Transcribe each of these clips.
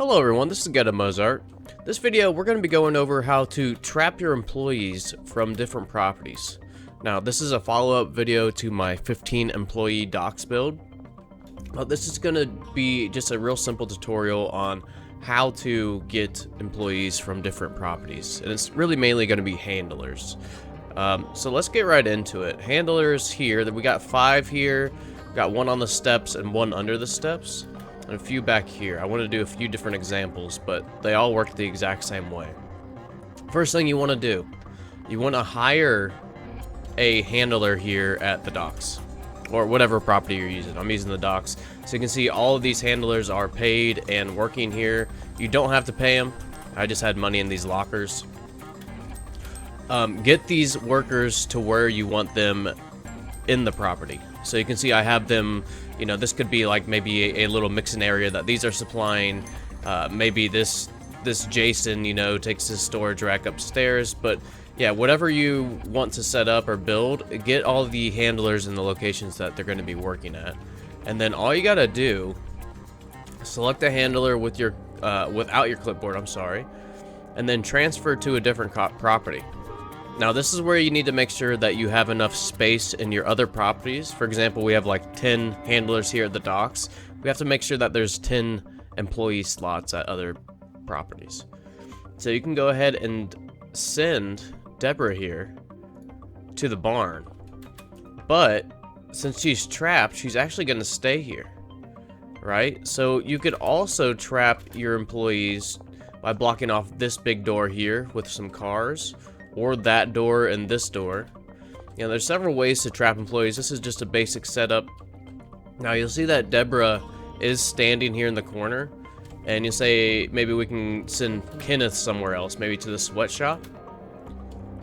Hello everyone, this is Geta Mozart. This video we're going to be going over how to trap your employees from different properties. Now this is a follow-up video to my 15 employee docs build. This is going to be just a real simple tutorial on how to get employees from different properties, and it's really mainly going to be handlers. So let's get right into it. Handlers here, that we got 5 here, got 1 on the steps and 1 under the steps. And a few back here. I want to do a few different examples, but they all work the exact same way. First thing you want to do, you want to hire a handler here at the docks, or whatever property you're using. I'm using the docks. So you can see all of these handlers are paid and working here. You don't have to pay them. I just had money in these lockers. Get these workers to where you want them in the property. So you can see I have them, you know, this could be like maybe a little mixing area that these are supplying. Maybe this Jason, you know, takes his storage rack upstairs. But yeah, whatever you want to set up or build, get all the handlers in the locations that they're going to be working at. And then all you got to do, select a handler with your without your clipboard, I'm sorry, and then transfer to a different property. Now this is where you need to make sure that you have enough space in your other properties. For example, we have like 10 handlers here at the docks. We have to make sure that there's 10 employee slots at other properties. So you can go ahead and send Deborah here to the barn. But since she's trapped, she's actually going to stay here, right? So you could also trap your employees by blocking off this big door here with some cars, or that door and this door. You know, there's several ways to trap employees. This is just a basic setup. Now you'll see that Deborah is standing here in the corner, and you'll say maybe we can send Kenneth somewhere else, maybe to the sweatshop.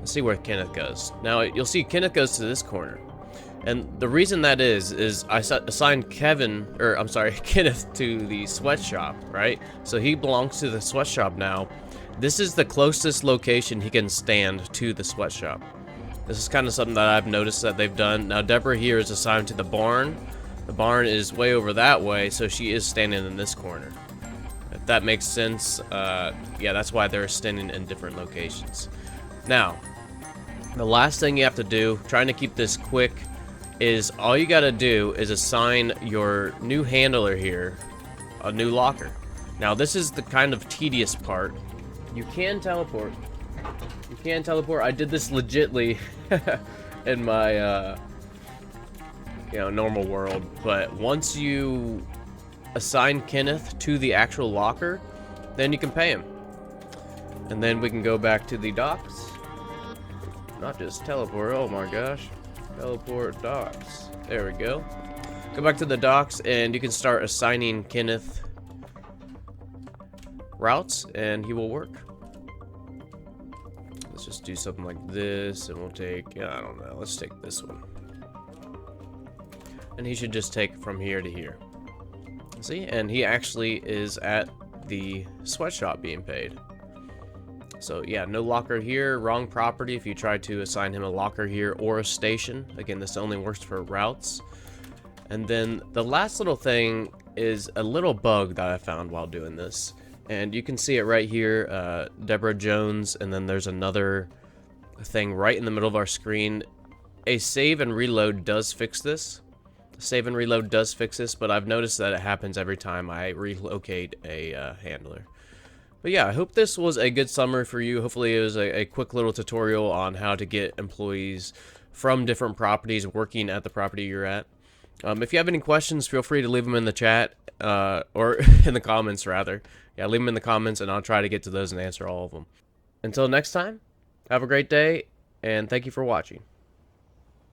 Let's see where Kenneth goes. Now you'll see Kenneth goes to this corner, and the reason that is I assigned Kenneth to the sweatshop, right? So he belongs to the sweatshop now. This is the closest location he can stand to the sweatshop. This is kind of something that I've noticed that they've done. Now Deborah here is assigned to the barn. The barn is way over that way, so she is standing in this corner. If that makes sense, yeah, that's why they're standing in different locations. Now, the last thing you have to do, trying to keep this quick, is all you gotta do is assign your new handler here a new locker. Now this is the kind of tedious part. You can teleport. You can teleport. I did this legitly in my normal world. But once you assign Kenneth to the actual locker, then you can pay him. And then we can go back to the docks. Not just teleport. Oh my gosh. Teleport docks. There we go. Go back to the docks and you can start assigning Kenneth routes, and he will work. Let's just do something like this, and we'll take, I don't know, let's take this one. And he should just take from here to here. See, and he actually is at the sweatshop being paid. So yeah, no locker here, wrong property if you try to assign him a locker here or a station. Again, this only works for routes. And then the last little thing is a little bug that I found while doing this. And you can see it right here, Deborah Jones, and then there's another thing right in the middle of our screen. A save and reload does fix this. Save and reload does fix this, but I've noticed that it happens every time I relocate a handler. But yeah, I hope this was a good summary for you. Hopefully it was a quick little tutorial on how to get employees from different properties working at the property you're at. If you have any questions, feel free to leave them in the chat, or in the comments rather. Yeah, leave them in the comments and I'll try to get to those and answer all of them. Until next time, have a great day, and thank you for watching.